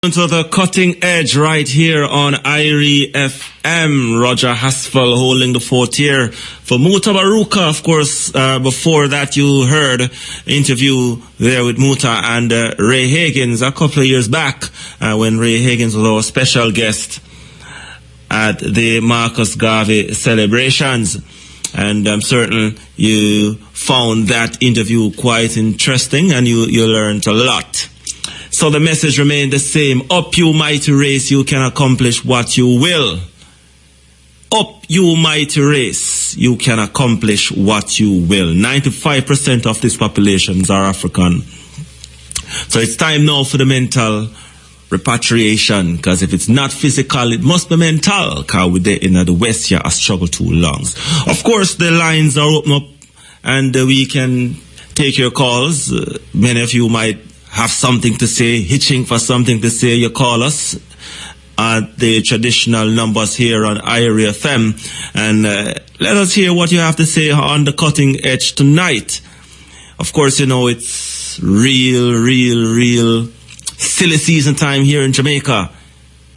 To the cutting edge right here on IRE FM. Roger Haspel holding the fort here for Muta Baruka. Of course, before that you heard interview there with Muta and Ray Higgins a couple of years back when Ray Higgins was our special guest at the Marcus Garvey celebrations. And I'm certain you found that interview quite interesting and you learned a lot. So the message remained the same. Up you mighty race, you can accomplish what you will. Up you mighty race, you can accomplish what you will. 95% of these populations are African. So it's time now for the mental repatriation, because if it's not physical, it must be mental, because we're in the West here, I struggle too long. Of course, the lines are open up and we can take your calls. Many of you might have something to say, hitching for something to say. You call us at the traditional numbers here on IRE FM and let us hear what you have to say on the cutting edge tonight. Of course, you know, it's real silly season time here in Jamaica.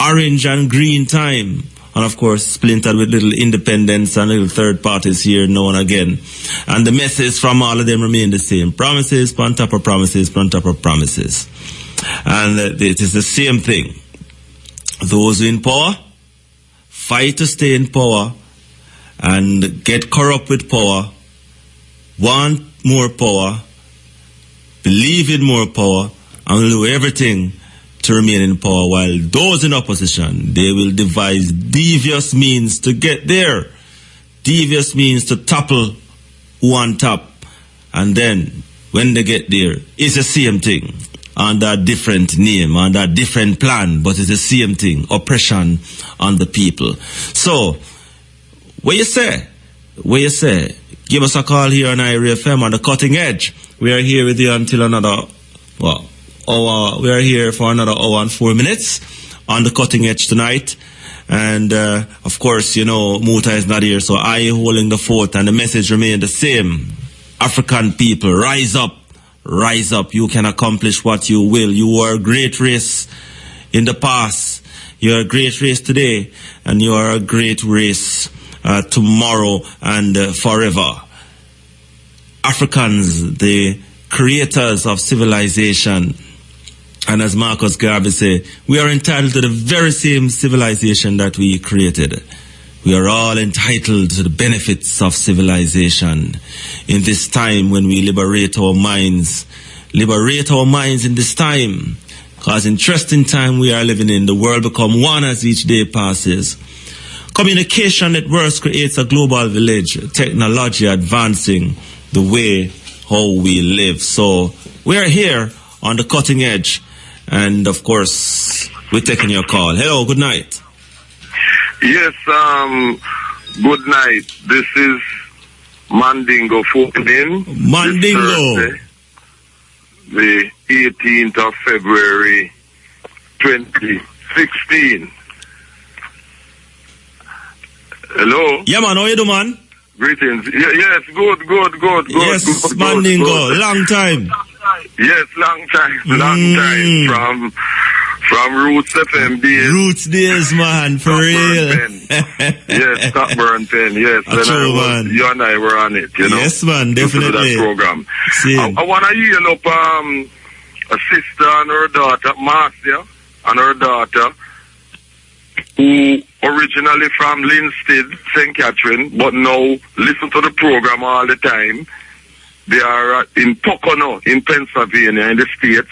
Orange and green time. And of course, splintered with little independents and little third parties here now and again. And the message from all of them remain the same. Promises, on top of promises, on top of promises. And it is the same thing. Those in power fight to stay in power and get corrupt with power, want more power, believe in more power, and will do everything to remain in power, while those in opposition, they will devise devious means to get there, devious means to topple who on top, and then when they get there, it's the same thing, under a different name, under a different plan, but it's the same thing, oppression on the people. So, what you say? What you say? Give us a call here on IRE FM on the cutting edge. We are here with you until another, we are here for another hour and 4 minutes on the cutting edge tonight. And, of course, you know, Muta is not here, so I holding the fort, and the message remains the same. African people, rise up, rise up. You can accomplish what you will. You are a great race in the past. You are a great race today, and you are a great race tomorrow and forever. Africans, the creators of civilization. And as Marcus Garvey said, we are entitled to the very same civilization that we created. We are all entitled to the benefits of civilization in this time when we liberate our minds. Liberate our minds in this time, because interesting time we are living in. The world become one as each day passes. Communication networks creates a global village. Technology advancing the way how we live. So we are here on the cutting edge. And, of course, we're taking your call. Hello, good night. Yes, good night. This is Mandingo phoning in. Mandingo. The 18th of February, 2016. Hello? Yeah, man. How you do, man? Greetings. Yes, good. Yes, good, Mandingo. Good. Long time. Yes, long time. From Roots FM days. Roots days, man, for real. Yes, Cockburn Pen, yes. Man. You and I were on it, you know. Yes, man, definitely. That program. I want to heal up a sister and her daughter, Marcia, and her daughter, who originally from Linstead, St. Catherine, but now listen to the program all the time. They are in Pocono, in Pennsylvania, in the States,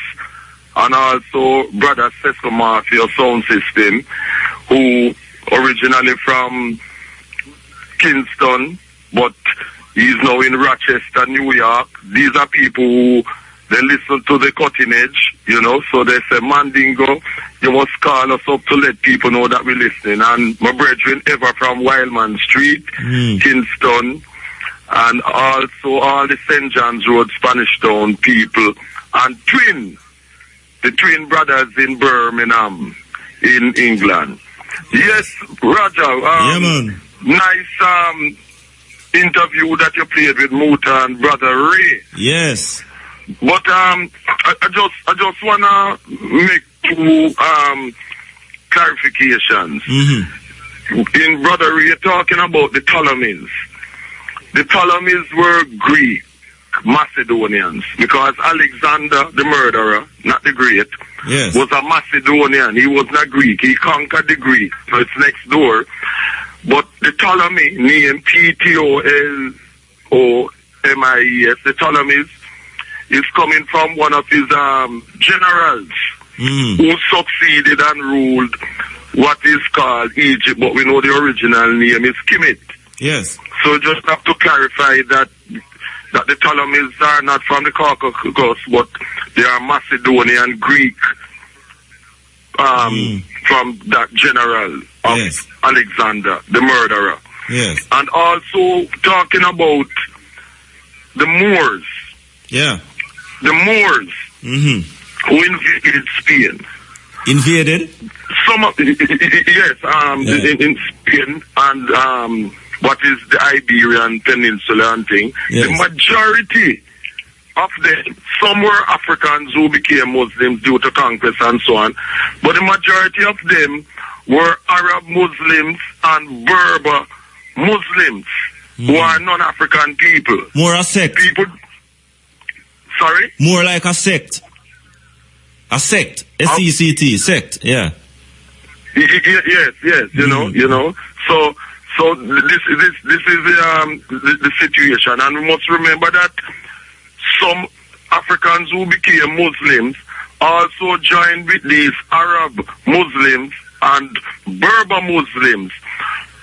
and also Brother Cecil Mafia Sound System, who originally from Kingston, but he's now in Rochester, New York. These are people who, they listen to the cutting edge, you know, so they say, Mandingo, you must call us up to let people know that we're listening. And my brethren ever from Wildman Street, Kingston, and also all the St. John's Road, Spanish Town people, and the twin brothers in Birmingham, in England. Yes, Roger, yeah, man. Nice interview that you played with Muta and Brother Ray. Yes. But I just wanna make two clarifications. In Brother Ray talking about the Ptolemies. The Ptolemies were Greek Macedonians, because Alexander the murderer, not the great, was a Macedonian. He was not Greek. He conquered the Greek, so it's next door. But the Ptolemy, named Ptolemies, the Ptolemies, is coming from one of his generals who succeeded and ruled what is called Egypt, but we know the original name is Kemet. Yes. So just have to clarify that the Ptolemies are not from the Caucasus, but they are Macedonian Greek from that general of Alexander, the murderer. Yes. And also talking about the Moors. Yeah. The Moors who invaded Spain. Invaded? Some of in Spain and what is the Iberian Peninsula and thing. Yes. The majority of them, some were Africans who became Muslims due to conquest and so on, but the majority of them were Arab Muslims and Berber Muslims who are non-African people. More a sect. People. Sorry? More like a sect. A sect. S-E-C-T. Sect. Yeah. Yes. You know. So this is the situation, and we must remember that some Africans who became Muslims also joined with these Arab Muslims and Berber Muslims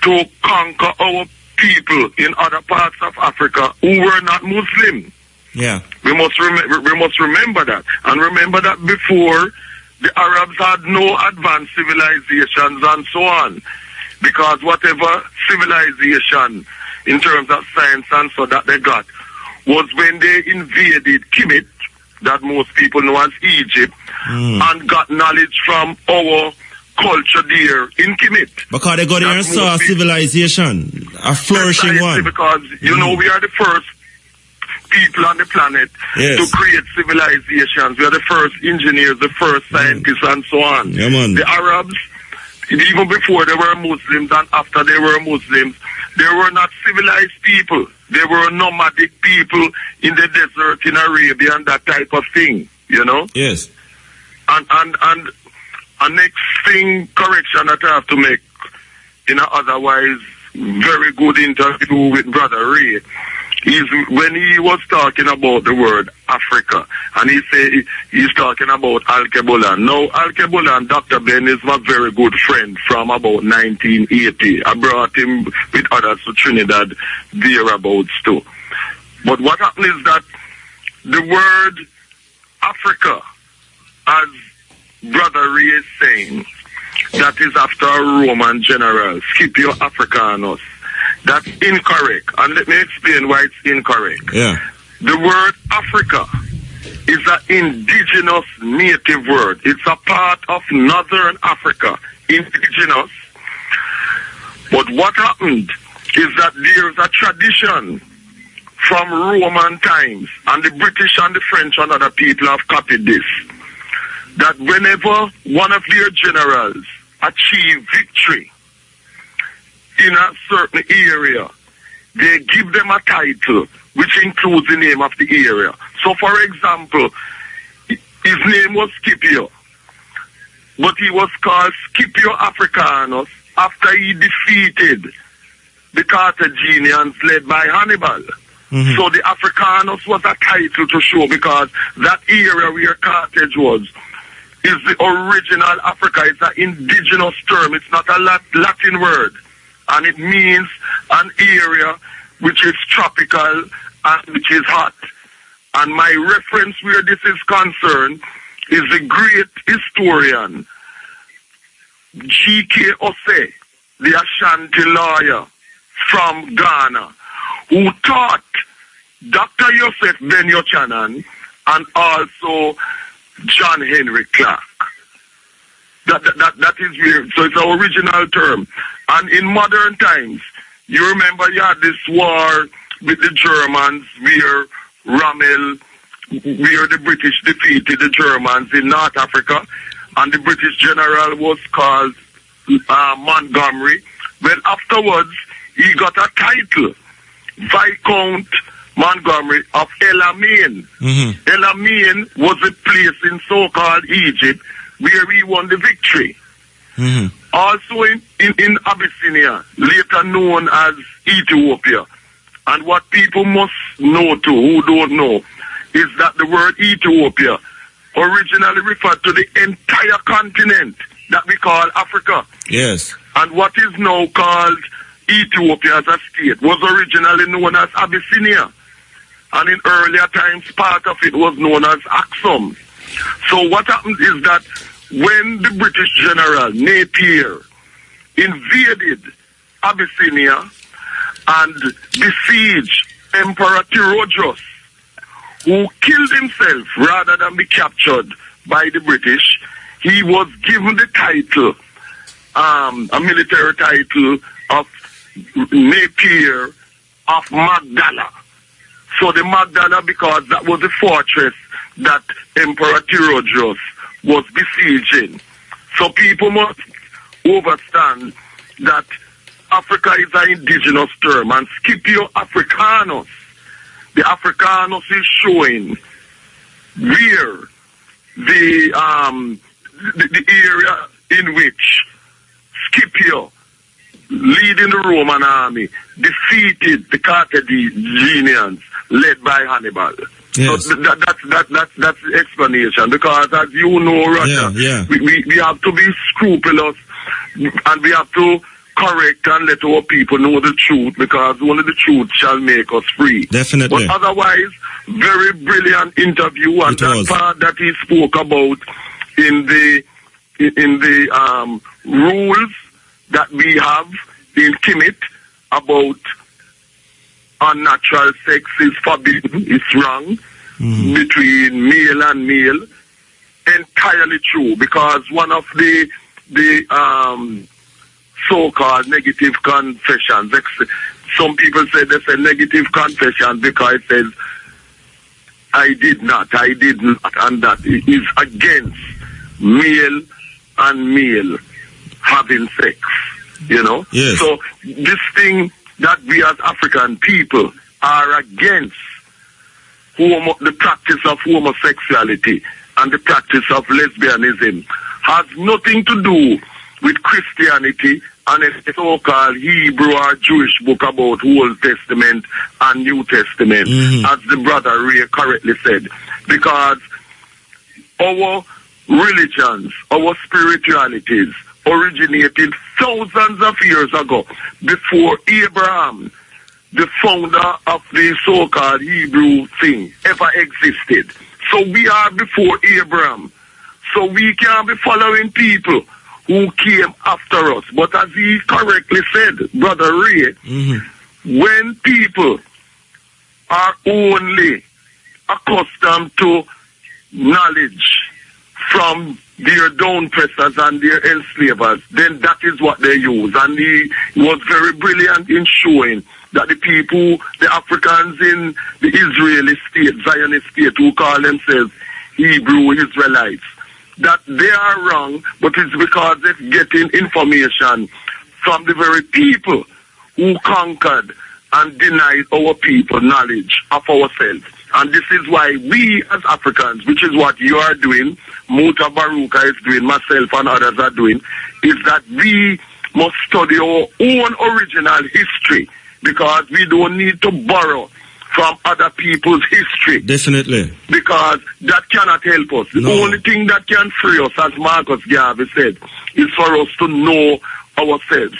to conquer our people in other parts of Africa who were not Muslim. Yeah. We must remember that, and remember that before the Arabs had no advanced civilizations and so on, because whatever civilization in terms of science and so that they got was when they invaded Kemet, that most people know as Egypt, and got knowledge from our culture there in Kemet. Because they got there and saw a civilization, a flourishing one. Because, you know, we are the first people on the planet to create civilizations. We are the first engineers, the first scientists, and so on. Yeah, man. The Arabs, even before they were Muslims and after they were Muslims, they were not civilized people. They were nomadic people in the desert in Arabia and that type of thing, you know? Yes. And next thing, correction that I have to make in an otherwise very good interview with Brother Ray, is when he was talking about the word Africa, and he said he's talking about Al-Kebulan. Now, Al-Kebulan, Dr. Ben, is my very good friend from about 1980. I brought him with others to Trinidad thereabouts too. But what happened is that the word Africa, as Brother Ray is saying, that is after a Roman general, Scipio Africanus. That's incorrect. And let me explain why it's incorrect. Yeah. The word Africa is an indigenous native word. It's a part of Northern Africa, indigenous. But what happened is that there's a tradition from Roman times, and the British and the French and other people have copied this, that whenever one of their generals achieve victory in a certain area, they give them a title which includes the name of the area. So, for example, his name was Scipio, but he was called Scipio Africanus after he defeated the Carthaginians led by Hannibal. So the Africanus was a title to show, because that area where Carthage was is the original Africa. It's an indigenous term. It's not a Latin word. And it means an area which is tropical and which is hot. And my reference where this is concerned is the great historian G.K. Osei, the Ashanti lawyer from Ghana, who taught Dr. Joseph Ben-Yochanan and also John Henry Clark. That is weird. So it's an original term. And in modern times, you remember you had this war with the Germans where Rommel where the British defeated the Germans in North Africa, and the British general was called Montgomery. Well, afterwards, he got a title, Viscount Montgomery of El Alamein. El Alamein was a place in so-called Egypt where he won the victory. Also in Abyssinia, later known as Ethiopia. And what people must know too, who don't know, is that the word Ethiopia originally referred to the entire continent that we call Africa. Yes. And what is now called Ethiopia as a state was originally known as Abyssinia. And in earlier times, part of it was known as Aksum. So what happened is that when the British general Napier invaded Abyssinia and besieged Emperor Theodosius, who killed himself rather than be captured by the British, he was given the title, a military title of Napier of Magdala. So the Magdala, because that was the fortress that Emperor Theodosius was besieging. So people must understand that Africa is an indigenous term, and Scipio Africanus, the Africanus is showing where the area in which Scipio, leading the Roman army, defeated the Carthaginians led by Hannibal. Yes. So that's the explanation, because as you know, Roger, we have to be scrupulous, and we have to correct and let our people know the truth, because only the truth shall make us free. Definitely. But otherwise, very brilliant interview, and that part that he spoke about in the rules that we have in Kemet about unnatural sex is forbidden, it's wrong, between male and male, entirely true, because one of the so-called negative confessions, some people say they say negative confession because it says I did not, and that it is against male and male having sex, you know. Yes. So this thing that we as African people are against the practice of homosexuality and the practice of lesbianism has nothing to do with Christianity and a so-called Hebrew or Jewish book about Old Testament and New Testament, as the brother Ray correctly said. Because our religions, our spiritualities originated thousands of years ago, before Abraham, the founder of the so-called Hebrew thing, ever existed. So we are before Abraham. So we can't be following people who came after us. But as he correctly said, Brother Ray, when people are only accustomed to knowledge from their downpressers and their enslavers, then that is what they use. And he was very brilliant in showing that the people, the Africans in the Israeli state, Zionist state, who call themselves Hebrew Israelites, that they are wrong, but it's because they're getting information from the very people who conquered and denied our people knowledge of ourselves. And this is why we as Africans, which is what you are doing, Muta Baruka is doing, myself and others are doing, is that we must study our own original history, because we don't need to borrow from other people's history. Definitely. Because that cannot help us. The only thing that can free us, as Marcus Garvey said, is for us to know ourselves.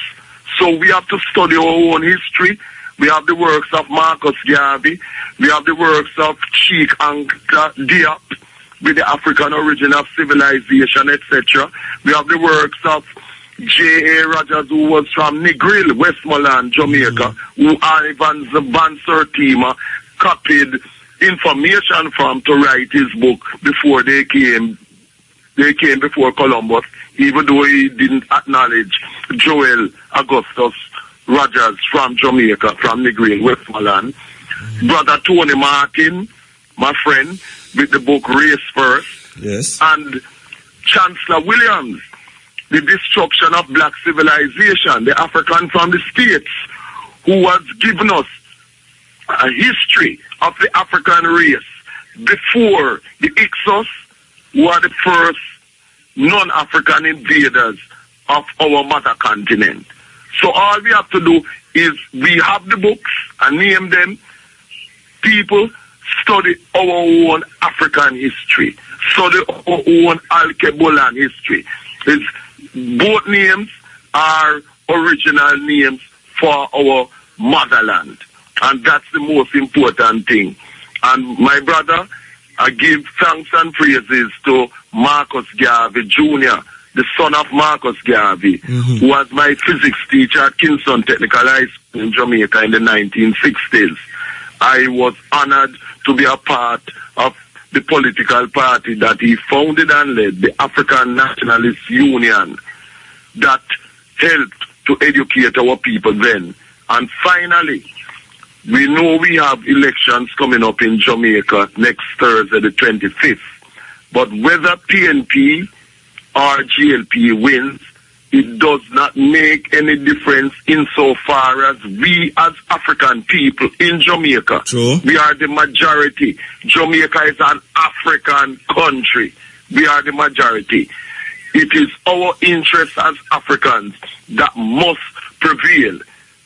So we have to study our own history. We have the works of Marcus Garvey. We have the works of Cheikh Anta Diop with the African origin of civilization, etc. We have the works of J.A. Rogers, who was from Negril, Westmoreland, Jamaica, who Ivan Van Sertima copied information from to write his book before they came before Columbus, even though he didn't acknowledge Joel Augustus Rogers from Jamaica, from Negril, Westmoreland. Brother Tony Martin, my friend, with the book Race First. Yes. And Chancellor Williams, The Destruction of Black Civilization, the African from the States, who has given us a history of the African race before the Hyksos, who are the first non-African invaders of our mother continent. So all we have to do is we have the books and name them. People study our own African history, study our own Alkebulan history. Both names are original names for our motherland, and that's the most important thing. And my brother, I give thanks and praises to Marcus Garvey Jr., the son of Marcus Garvey, who was my physics teacher at Kingston Technical High School in Jamaica in the 1960s. I was honored to be a part of the political party that he founded and led, the African Nationalist Union, that helped to educate our people then. And finally, we know we have elections coming up in Jamaica next Thursday, the 25th. But whether PNP or GLP wins, it does not make any difference insofar as we as African people in Jamaica, we are the majority. Jamaica is an African country. We are the majority. It is our interest as Africans that must prevail.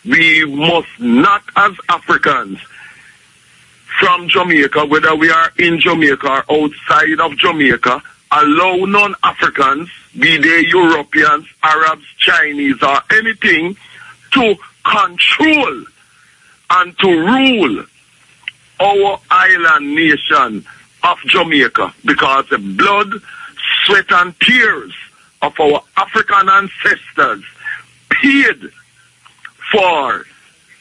We must not, as Africans from Jamaica, whether we are in Jamaica or outside of Jamaica, allow non-Africans, be they Europeans, Arabs, Chinese, or anything, to control and to rule our island nation of Jamaica, because the blood, sweat, and tears of our African ancestors paid for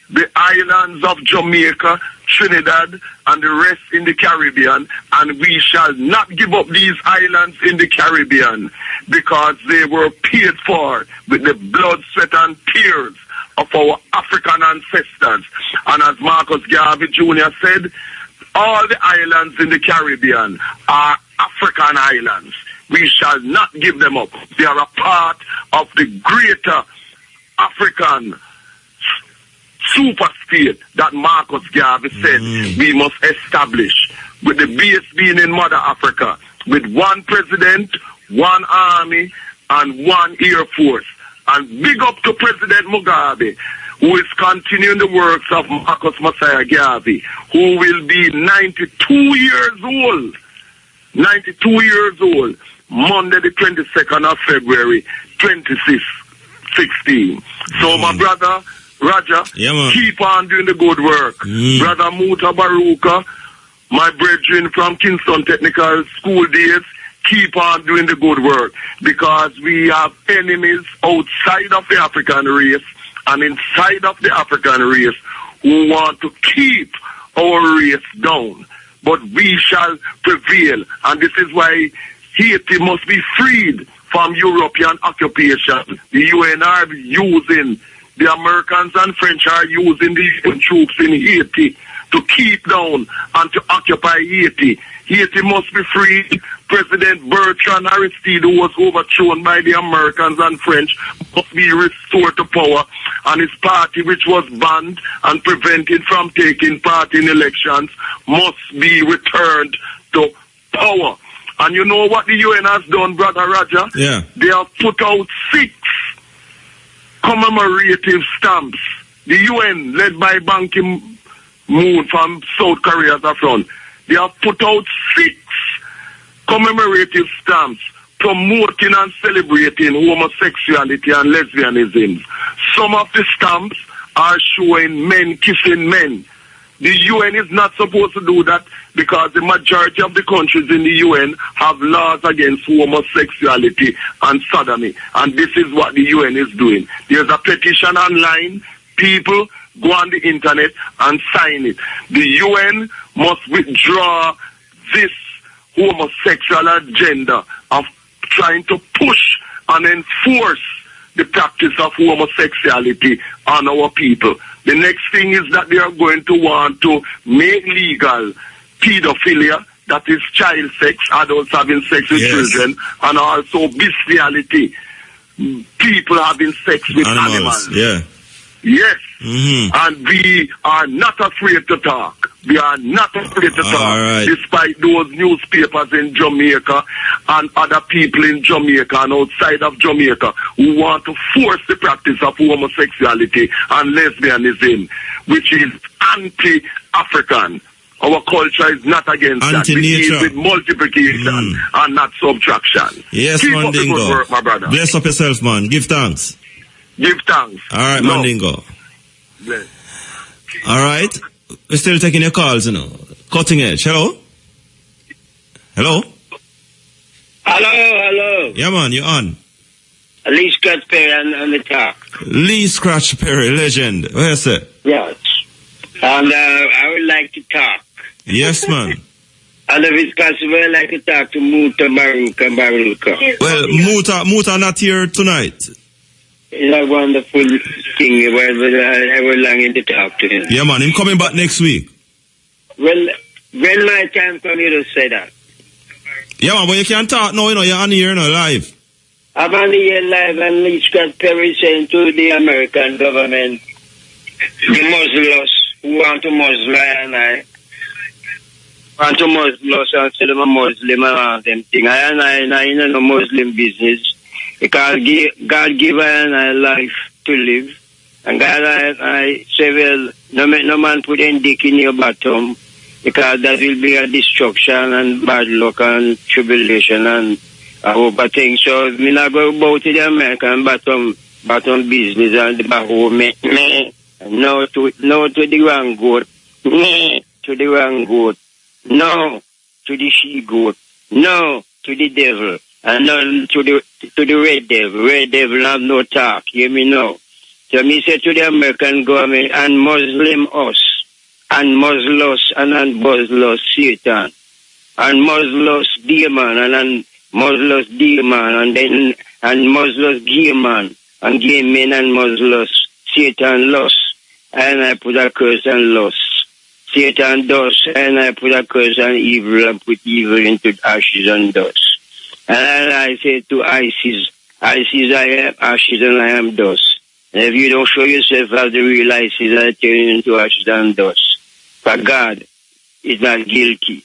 the islands of Jamaica, Trinidad, and the rest in the Caribbean, and we shall not give up these islands in the Caribbean because they were paid for with the blood, sweat, and tears of our African ancestors. And as Marcus Garvey Jr. said, all the islands in the Caribbean are African islands. We shall not give them up. They are a part of the greater African super state that Marcus Garvey said we must establish, with the base being in Mother Africa, with one president, one army, and one air force. And big up to President Mugabe, who is continuing the works of Marcus Messiah Garvey, who will be 92 years old. 92 years old, Monday the 22nd of February, 2016. So my brother, Roger, keep on doing the good work. Brother MUTA Baruka, my brethren from Kingston Technical School days, keep on doing the good work, because we have enemies outside of the African race and inside of the African race who want to keep our race down. But we shall prevail, and this is why Haiti must be freed from European occupation. The UN are using, the Americans and French are using the UN troops in Haiti to keep down and to occupy Haiti. Haiti must be freed. President Bertrand Aristide, who was overthrown by the Americans and French, must be restored to power, and his party, which was banned and prevented from taking part in elections, must be returned to power. And you know what the UN has done, Brother Roger? Yeah. They have put out 6 commemorative stamps. The UN, led by Ban Ki-moon from South Korea as a front, they have put out 6 commemorative stamps promoting and celebrating homosexuality and lesbianism. Some of the stamps are showing men kissing men. The UN is not supposed to do that because the majority of the countries in the UN have laws against homosexuality and sodomy. And this is what the UN is doing. There's a petition online. People go on the internet and sign it. The UN must withdraw this homosexual agenda of trying to push and enforce the practice of homosexuality on our people. The next thing is that they are going to want to make legal pedophilia, that is child sex, adults having sex with children, and also bestiality, people having sex with animals. Yeah. Yes. And we are not afraid to talk. We are not afraid to talk, despite those newspapers in Jamaica and other people in Jamaica and outside of Jamaica who want to force the practice of homosexuality and lesbianism, which is anti-African. Our culture is not against that. We deal with multiplication and not subtraction. Yes, Keep Mandingo. up the good work, my brother. Bless up yourself, man. Give thanks. Give thanks. All right, Mandingo. Bless. All right. We're still taking your calls, you know. Cutting Edge. Hello? Hello? Hello. Yeah, man, you're on. Lee Scratch Perry on the talk. Lee Scratch Perry, legend. Where's it? Yes. And I would like to talk. Yes, man. And if it's possible, I'd like to talk to Muta Baruka. Well, Muta not here tonight. It's a wonderful thing. I would like to talk to him. Yeah, man. Him coming back next week. Well, when my time comes, you to say that. Yeah, man, but you can't talk now, you know. You're on here, you know, live. I'm on here live, and Lee Scott Perry saying to the American government, the Muslims who want to Muslim and I want to Muslim and say them a Muslim and all them thing. I in a Muslim business. Because God give I life to live. And God I say, well, no man put any dick in your bottom, because that will be a destruction and bad luck and tribulation and I hope I think so. Me not go about to the American bottom business and the baho me. No to the wrong goat. To the wrong goat. No to the she goat. No to the devil. And no to the red devil. Red devil have no talk. Hear me now. So me say to the American government and Muslim us. And Muslims and Muslims Satan. And Muslims demon and Muslims demon and Muslims gay man. And gay men and Muslims Satan lost. And I put a curse on loss. Satan dust, and I put a curse on evil and put evil into ashes and dust. And I say to ISIS, I am ashes and I am dust. And if you don't show yourself as the real ISIS, I turn you into ashes and dust. But God is not guilty.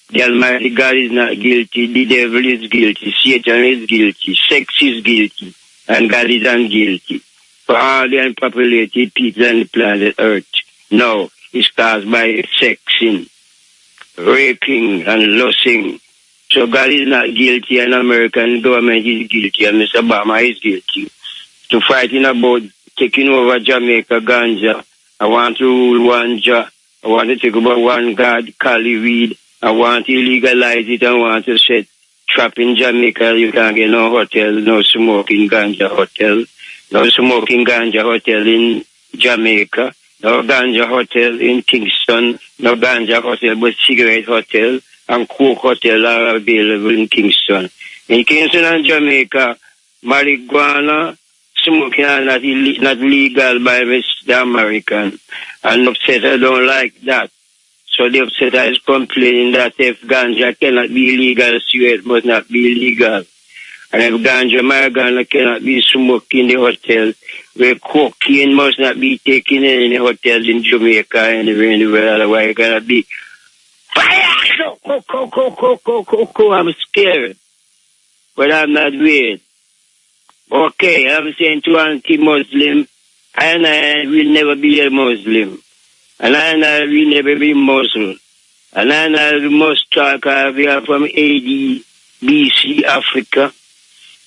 The Almighty God is not guilty. The devil is guilty. Satan is guilty. Sex is guilty. And God is unguilty. For all the unpopulated people on the planet Earth. No, it's caused by sexing, raping, and lusting. So God is not guilty, and American government is guilty, and Mr. Obama is guilty. To fighting about taking over Jamaica ganja, I want to rule one I want to take over one God, Cali weed. I want to legalize it. I want to set trap in Jamaica. You can't get no hotel, no smoking ganja hotel. No smoking ganja hotel in Jamaica. No ganja hotel in Kingston. No ganja hotel, but cigarette hotel and coke hotel are available in Kingston. In Kingston and Jamaica, marijuana smoking are not legal by the American. And Upsetter don't like that. So the Upsetter is complaining that if ganja cannot be legal, cigarette must not be legal. And if ganja, marijuana cannot be smoked in the hotel, where cocaine must not be taken in any hotel in Jamaica, anywhere in the world, otherwise it cannot be fire! I'm scared. But I'm not weird. Okay, I'm saying to anti-Muslim, and I will never be a Muslim. And I will never be Muslim. And I must talk, we are from AD, BC, Africa,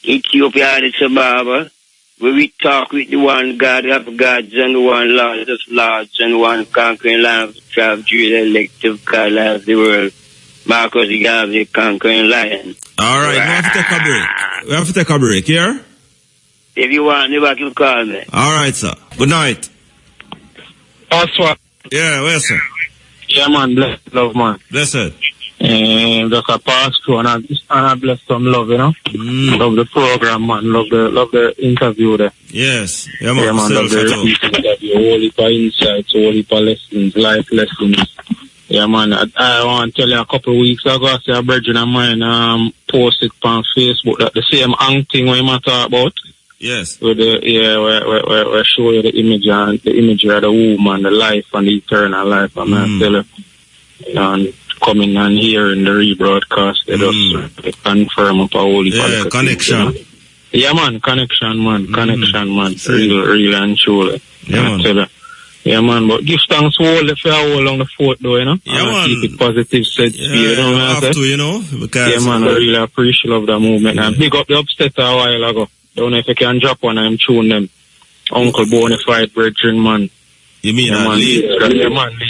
Ethiopia, Addis Ababa, where we talk with the one God of gods and one Lord of lords and one conquering Lamb of Judah, elective God of the world. Marcus, you have the conquering lion. All right, we have to take a break. We have to take a break, here. If you want, you can call me. All right, sir. Good night. Oswald. Yeah, where's sir? Yeah, man, blessed love, man. Blessed. Just a pass through and I bless some love, you know. Love the program, man. Love the interview there. Yes. Yeah, man. Love the interview. Whole heap of insights, whole heap of lessons, life lessons. Yeah, man. I want to tell you a couple of weeks ago, I see a brethren of mine posted on Facebook that the same thing we might talk about. Yes. With the, where show you the image and the imagery of the woman, the life and the eternal life. And I tell you, and coming and hearing the rebroadcast, they just confirm up a holy connection. Thing, you know? Yeah, man, connection, man. Real and truly. Yeah, man. Yeah, man, but give thanks for all along the fort, though, you know? Yeah, man. Keep it positive, set speed, you know what I'm saying? You know, because... Yeah, man, I really appreciate of the movement. Yeah. And big up the upset a while ago. Don't know if you can drop one and tune them. Uncle Bonafide Brethren, man. You mean yeah, man, Lee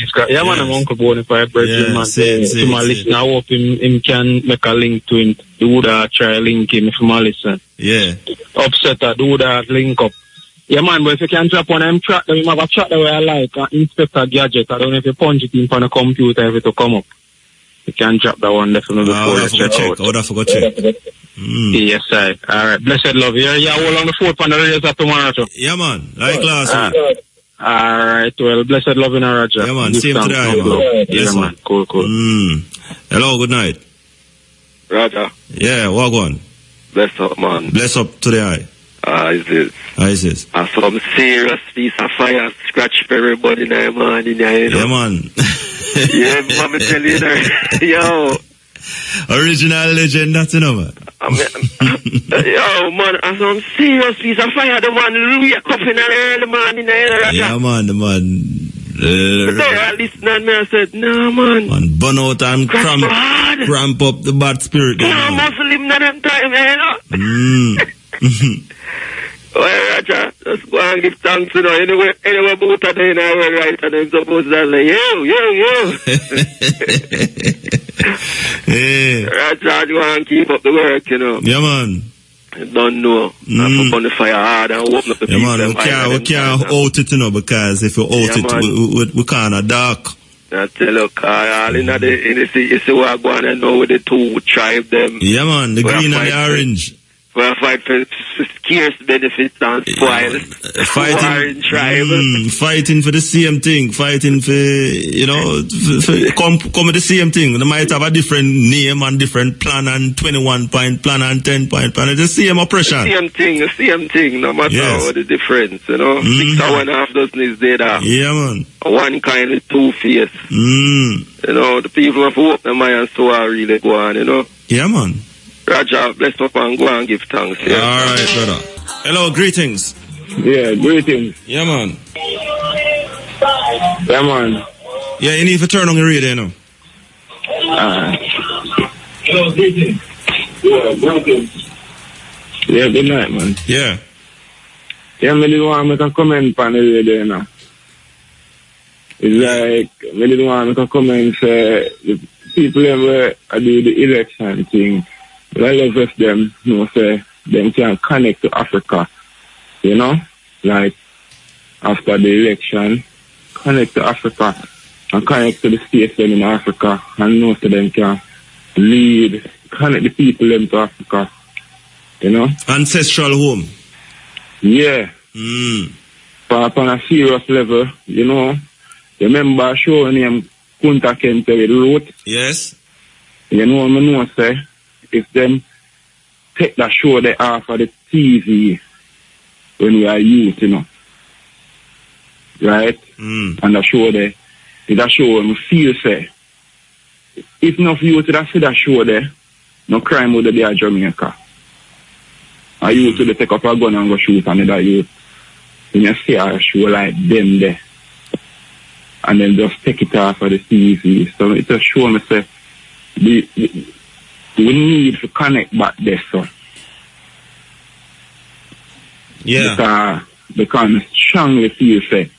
Scott. Yeah, man, I'm Uncle Bonafide Brethren, man. To my listener, I hope him can make a link to him. Do that, try link him if my listen. Yeah. Upset that, do that, link up. Yeah, man, but if you can drop one of them track, then you have a track the way I like, Inspector Gadget. I don't know if you punch it in on the computer if it will come up. You can drop that one definitely before you check out. I would have forgot check. Yes, sir. Alright, blessed love. Yeah, all on the 4th on the radio tomorrow too. Yeah, man, like last week. Alright, well, blessed love in a Roger. Yeah, man, same to that, man. Yes, man. Cool. Hello, good night. Roger. Yeah, walk on. Bless up, man. Bless up to the eye. ISIS. And some serious piece of fire scratch for everybody now, man. You know? Yeah, man. Yeah, man, I'm telling you that. Yo. Original legend, that's you know, man. Yo, man, some serious piece of fire. The man wake up in the early morning. Yeah, man, the man. I listened and me, I said, no, man. Man, burn out and cramp up the bad spirit. Yeah, Muslim na them time, you know? Well, Roger, just go and give thanks, you know. Anyway, both of them are right, and they're supposed to say, yo. Yeah. Roger, go and keep up the work, you know. Yeah, man. You don't know. Not put on the fire hard and open up the people. Yeah, man, we can't out it, you know, because if you out it, we kind of dark. I tell you, all in the you see what I go on and know with the two tribe them. Yeah, man, the green and the orange. We fight for scarce benefits and spoils. Fighting for the same thing. Fighting for, you know, come with the same thing. They might have a different name and different plan and 21-point plan and 10-point plan. It's the same oppression. The same thing, no matter what the difference, you know. 6.5 dozen is there. Yeah, man. One kind of two-face. You know, the people have opened their mind and so I really go on, you know. Yeah, man. Roger, bless up and go and give thanks. Yeah. All right, brother. Hello, greetings. Yeah, greetings. Yeah, man. Yeah, man. Yeah, you need to turn on your radio, you know. Hello, greetings. Yeah, greetings. Yeah, good night, man. Yeah. Yeah, I didn't want to make a comment on the radio, you know. It's like, I didn't want to make a comment say, the people ever do the election thing. But I love if them, you know, say, them can connect to Africa, you know? Like, after the election, connect to Africa and connect to the states them in Africa and know so them can lead, connect the people them to Africa, you know? Ancestral home. Yeah. But on a serious level, you know, you remember showing him Kunta Kente with Root? Yes. You know what I know, say? If them take that show they off of the TV when we are youth, you know. Right? And the show there, it's a show when we feel, say, if enough youth that see that show there, no crime would be at Jamaica. A youth would take up a gun and go shoot another youth. When you see a show like them there, and then just take it off of the TV. So it's a show me say, we need to connect back there, so. Yeah. Because I strongly feel, say,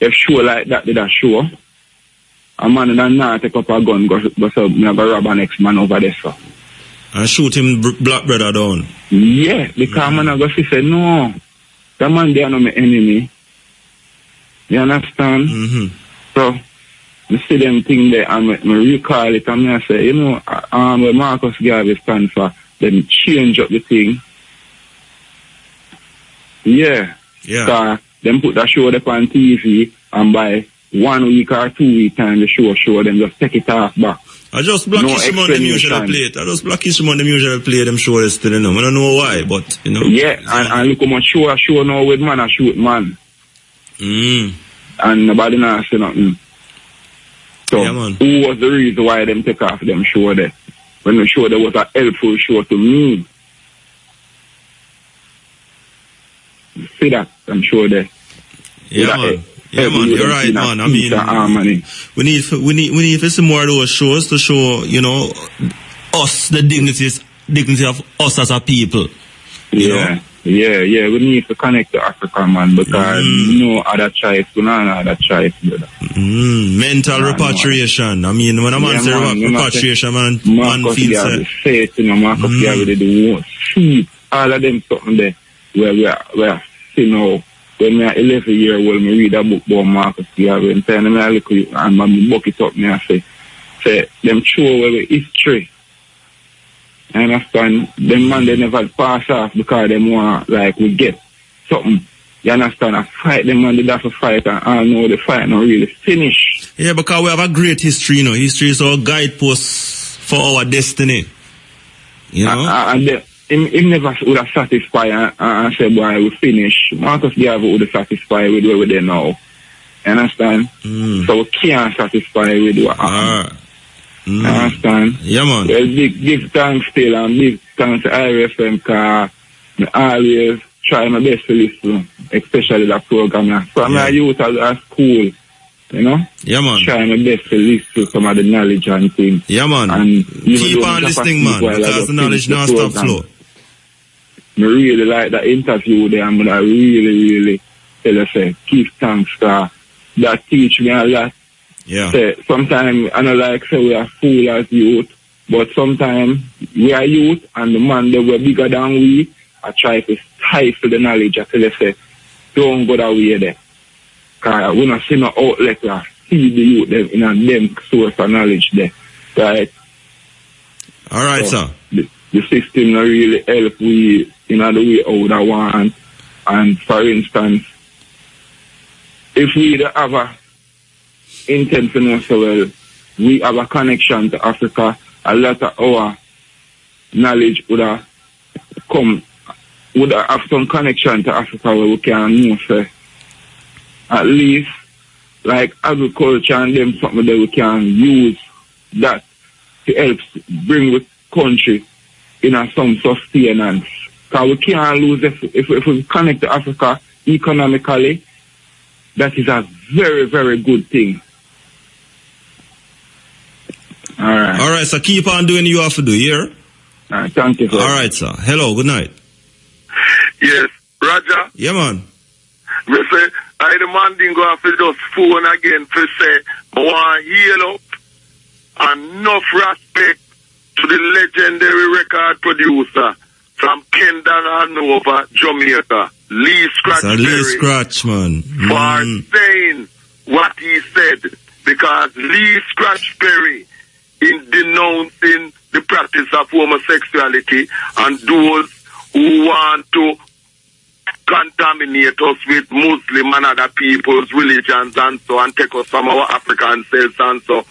if show like that did a show, a man that not take up a gun, go rob an next man over there, so. And shoot him black brother down. Yeah, because man go say, no, that man they are not my enemy. You understand? So, I see them thing there and I recall it and I say, you know, where Marcus Garvey stands for, them change up the thing. Yeah. Yeah. So, them put that show up on TV and by 1 week or 2 week time the show them just take it off back. I just blackish them on them usually play it. I just blackish them on them usually play them show yesterday. I don't know why, but you know. Yeah, and look how much show now with man, I shoot man. And nobody not say nothing. So, yeah, man. Who was the reason why them take off them show there? When the show there was a helpful show to me. See that? I'm sure there. Yeah, man. Yeah, man, you're right, man. I mean, we need for some more of those shows to show, you know, us, the dignity of us as a people. You know? Yeah, we need to connect to Africa, man, because no other choice, we don't have other choice, brother. Mental repatriation. I mean, when a man say repatriation, man feels it. Faith, you know, Marcus Garvey, the one, see, all of them something there, where we are, you know, when I 11 years old, I read a book about Marcus Garvey, and then I look and I book it up, and I say, them show away history. I understand? Them man, they never pass off because they want, like, we get something. You understand? I fight them man, they have to fight, and I know the fight not really finish. Yeah, because we have a great history, you know. History is our guidepost for our destiny. You know? And he never would have satisfied and said, boy, we finish. Marcus Garvey would have satisfied with where we're there now. You understand? So we can't satisfy with what happened. You understand? Yeah, man. Well, big thanks still, and big thanks to IRFM, because I always try my best to listen, especially that program. So I'm a youth at school, you know? Yeah, man. Try my best to listen to some of the knowledge and things. Yeah, man. And keep on listening, man, because the knowledge now stop flow. I really like that interview there, and I really tell you, say, keep thanks, because that teach me a lot. Yeah. Sometimes I don't like say we are fool as youth, but sometimes we are youth and the man that were bigger than we, I try to stifle the knowledge. I tell you, say, don't go that way there. Because we don't see no outlet to see the youth them in a them source of knowledge there. Right? All right, so, sir. The system not really help we in the way I would want. And for instance, if we don't have a intent to know so well, we have a connection to Africa, a lot of our knowledge would have some connection to Africa where we can know, say, at least like agriculture and them something that we can use that to help bring the country in some sustenance. Because we can't lose if we connect to Africa economically. That is a very, very good thing. All right, so keep on doing what you have to do, yeah? All right, thank you, sir. All right, sir. Hello, good night. Yes, Roger. Yeah, man. We say, I the man didn't go after just phone again to say, I want to heal up and enough respect to the legendary record producer from Kendall Hanover, Jamaica, Lee Scratch Perry. Lee Scratch, man. For saying what he said. Because Lee Scratch Perry, in denouncing the practice of homosexuality and those who want to contaminate us with Muslim and other people's religions and so, and take us from our African selves and so,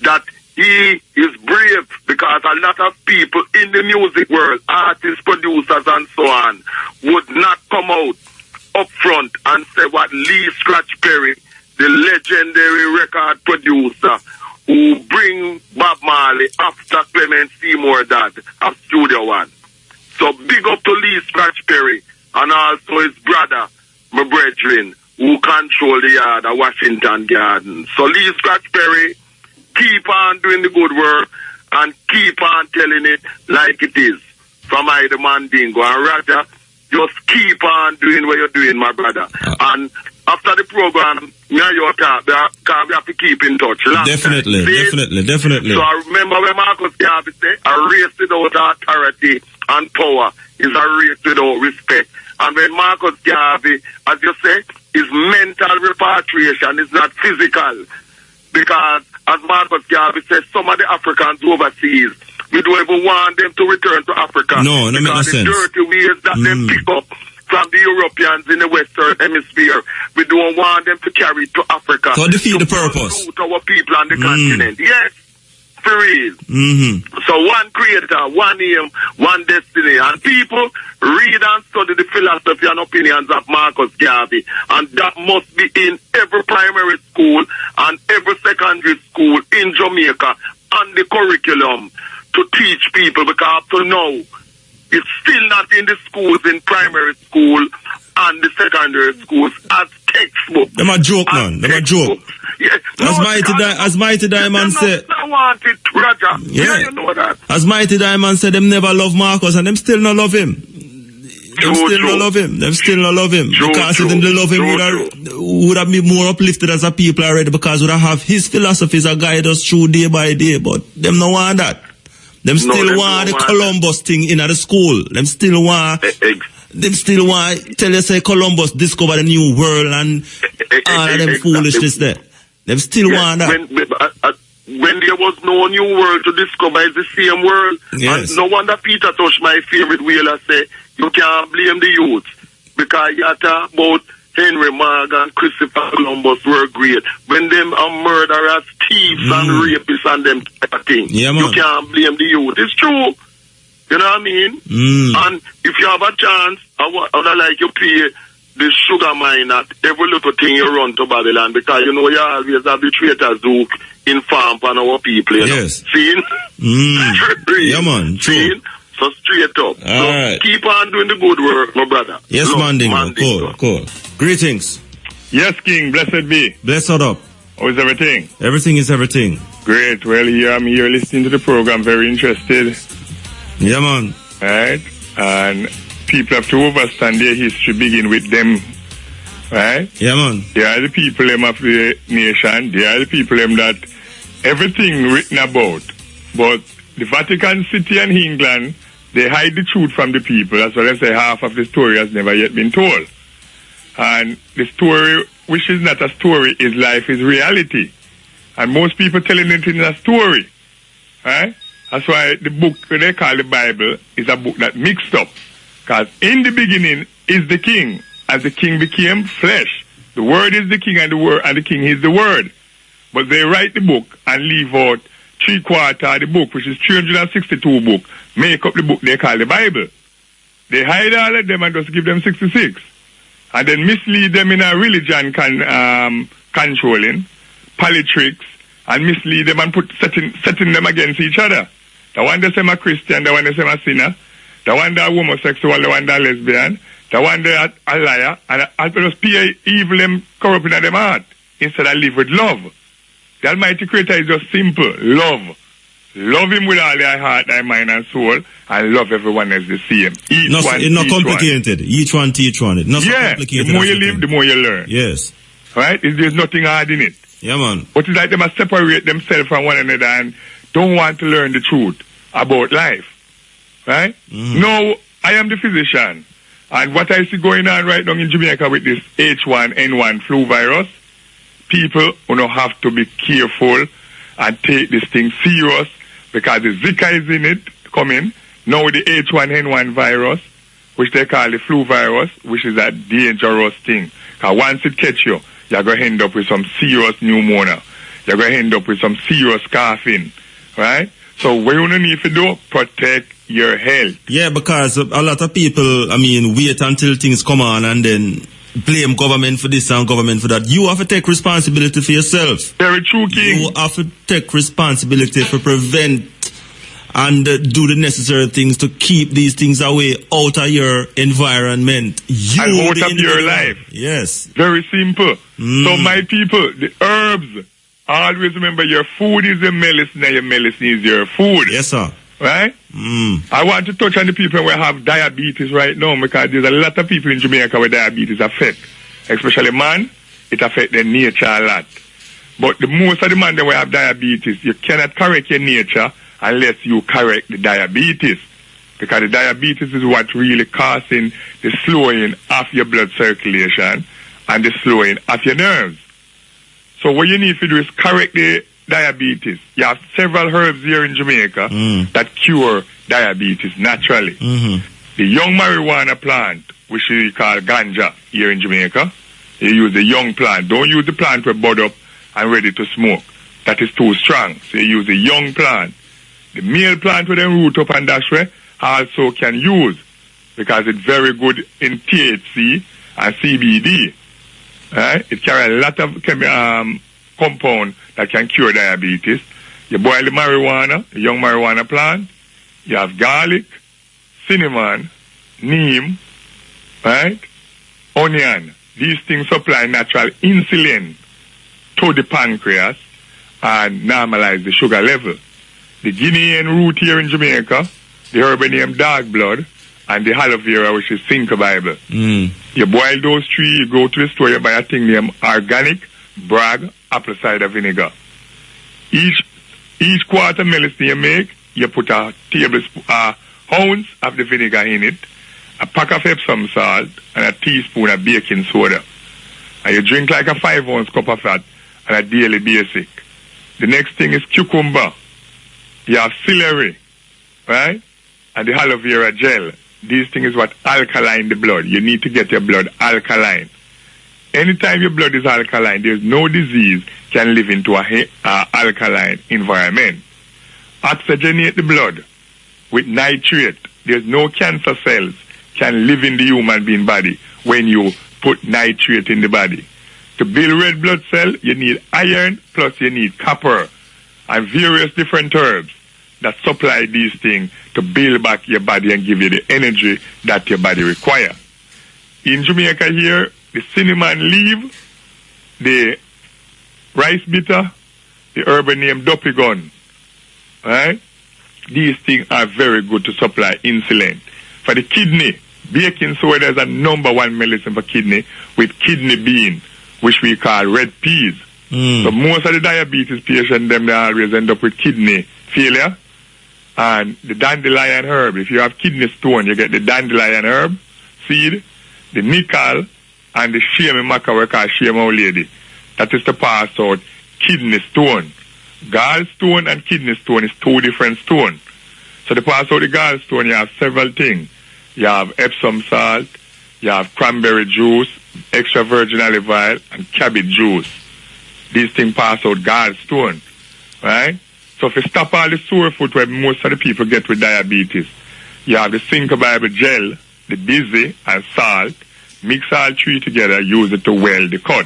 that he is brave, because a lot of people in the music world, artists, producers and so on, would not come out up front and say what Lee Scratch Perry, the legendary record producer who bring Bob Marley after Clement Seymour dad of Studio One. So big up to Lee Scratch Perry and also his brother, my brethren, who control the yard at Washington Garden. So Lee Scratch Perry, keep on doing the good work and keep on telling it like it is. From I the Mandingo and Roger, just keep on doing what you're doing, my brother. And after the program, me and you talk, because we have to keep in touch. Definitely. So I remember when Marcus Garvey said, a race without authority and power is a race without respect. And when Marcus Garvey, as you say, is mental repatriation, is not physical. Because, as Marcus Garvey says, some of the Africans overseas, we don't even want them to return to Africa. No, that makes no sense. The dirty ways that they pick up from and the Europeans in the Western Hemisphere. We don't want them to carry it to Africa. So defeat the purpose. To our people on the continent. Yes. For real. So one creator, one aim, one destiny. And people read and study the philosophy and opinions of Marcus Garvey. And that must be in every primary school and every secondary school in Jamaica and the curriculum to teach people, because up to now, it's still not in the schools, in primary school and the secondary schools as textbook. Them a joke, man. Them a joke. Yeah. As Mighty Diamond said. I want it, Roger. Yeah, you know that. As Mighty Diamond said, them never love Marcus and them still not love him. Them still not love him. Because if them love him, would have been more uplifted as a people already, because would have his philosophies that guide us through day by day. But them no want that. Them still want the Columbus thing in at the school. Them still want tell you say Columbus discovered a new world and all of them foolishness there. Them still want that. When there was no new world to discover, it's the same world. Yes. And no wonder Peter Tosh, my favorite whaler, say you can't blame the youth, because you talk about Henry Morgan, Christopher Columbus were great. When them are murderers, thieves and rapists and them type of thing, you can't blame the youth. It's true. You know what I mean? And if you have a chance, I would like you play the sugar mine at every little thing you run to Babylon, because you know you always have the traitors who inform on our people. You know? Seen? Yeah, man. True. Seen? So straight up. All right. Keep on doing the good work, my brother. Yes, Mandingo. Cool. Greetings. Yes, King. Blessed be. Blessed up. How is everything? Everything is everything. Great. Well, I'm here listening to the program, very interested. Yeah, man. Right? And people have to understand their history, begin with them. Right? Yeah, man. They are the people of the nation. They are the people that everything written about. But the Vatican City and England, they hide the truth from the people. That's why they say half of the story has never yet been told. And the story, which is not a story, is life, is reality. And most people telling it in a story. Right? That's why the book they call the Bible is a book that mixed up. Because in the beginning is the King, as the King became flesh. The Word is the King, and the King is the Word. But they write the book and leave out 3/4 of the book, which is 362 book, make up the book they call the Bible. They hide all of them and just give them 66. And then mislead them in a religion controlling, politics, and mislead them and setting them against each other. The one that say I'm a Christian, the one that say I'm a sinner, the one that homosexual, the one that lesbian, the one that a liar, and I just pay evil and corrupt in them heart, instead of live with love. The Almighty Creator is just simple, love. Love Him with all thy heart, thy mind and soul, and love everyone as the same. It's not complicated. Each one teach one. It's not so complicated. The more you live, the more you learn. Yes. Right? There's nothing hard in it. Yeah, man. But it's like they must separate themselves from one another and don't want to learn the truth about life. Right? No, I am the physician. And what I see going on right now in Jamaica with this H1N1 flu virus, people have to be careful and take this thing serious, because the Zika is in it, coming. Now the H1N1 virus, which they call the flu virus, which is a dangerous thing. Because once it catch you, you're going to end up with some serious pneumonia. You're going to end up with some serious coughing. Right? So what you need to do, protect your health. Yeah, because a lot of people, wait until things come on and then blame government for this and government for that. You have to take responsibility for yourself. Very true, King. You have to take responsibility for prevent and do the necessary things to keep these things away out of your environment. And out of your life. Yes. Very simple. So my people, the herbs, always remember your food is your medicine and your medicine is your food. Yes, sir. Right? I want to touch on the people who have diabetes right now, because there's a lot of people in Jamaica where diabetes affect. Especially man, it affects their nature a lot. But the most of the man that will have diabetes, you cannot correct your nature unless you correct the diabetes. Because the diabetes is what really causing the slowing of your blood circulation and the slowing of your nerves. So what you need to do is correct the diabetes. You have several herbs here in Jamaica that cure diabetes naturally. The young marijuana plant, which we call ganja here in Jamaica. You use the young plant. Don't use the plant we're bud up and ready to smoke. That is too strong. So you use the young plant. The male plant with them root up and dash way also can use because it's very good in THC and CBD. Right? It carries a lot of compound that can cure diabetes. You boil the marijuana, the young marijuana plant. You have garlic, cinnamon, neem, right? Onion. These things supply natural insulin to the pancreas and normalize the sugar level. The Guinean root here in Jamaica, the herb named dog blood, and the aloe vera, which is Cinco Bible. You boil those three, you go to the store, you buy a thing named organic Bragg apple cider vinegar. Each quarter medicine you make, you put a tablespoon, ounce of the vinegar in it, a pack of Epsom salt, and a teaspoon of baking soda. And you drink like a 5-ounce cup of that on a daily basis. The next thing is cucumber. You have celery, right? And the aloe vera gel. These things is what alkaline the blood. You need to get your blood alkaline. Anytime your blood is alkaline, there's no disease can live into a alkaline environment. Oxygenate the blood with nitrate. There's no cancer cells can live in the human being body when you put nitrate in the body. To build red blood cell, you need iron plus you need copper and various different herbs that supply these things to build back your body and give you the energy that your body requires. In Jamaica here, the cinnamon leaf, the rice bitter, the herb named dopigon, right? These things are very good to supply insulin. For the kidney, baking soda is a #1 medicine for kidney with kidney bean, which we call red peas. So most of the diabetes patients, they always end up with kidney failure. And the dandelion herb, if you have kidney stone, you get the dandelion herb seed, the nickel, and the shame maca we call shame old lady. That is to pass out kidney stone. Gallstone and kidney stone is two different stones. So to pass out the gallstone, you have several things. You have Epsom salt, you have cranberry juice, extra virgin olive oil, and cabbage juice. These things pass out gallstone, right? So if you stop all the sore foot where most of the people get with diabetes, you have the Cinco Bible gel, the BAYSEE, and salt. Mix all three together, use it to weld the cut.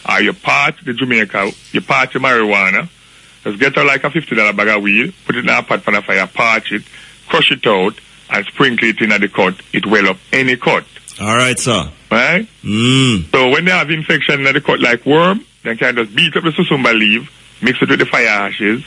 Or you part the Jamaica, you part the marijuana, just get out like a $50 bag of weed, put it in a pot for the fire, parch it, crush it out, and sprinkle it in at the cut. It well up any cut. All right, sir. Right? So when they have infection in the cut like worm, they can just beat up the susumba leaf, mix it with the fire ashes,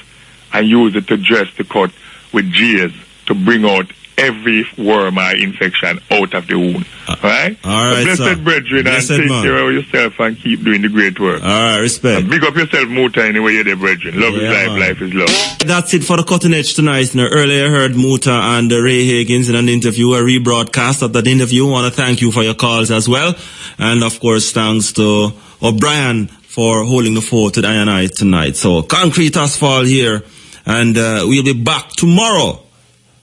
and use it to dress the cut with G's to bring out every worm or infection out of the wound. Right? All right, so blessed brethren, blessed and take man. care of yourself and keep doing the great work. All right, respect. And big up yourself, Muta, anyway you're there, brethren. Love is life, man. life is love. That's it for the Cutting Edge tonight. Now, earlier I heard Muta and Ray Higgins in an interview, a rebroadcast of that interview. I want to thank you for your calls as well. And of course, thanks to O'Brien for holding the fort to I tonight. So, concrete asphalt here. And we'll be back tomorrow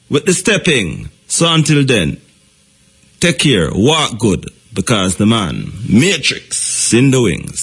with the stepping. So until then, take care, walk good, because the man, Matrix in the wings.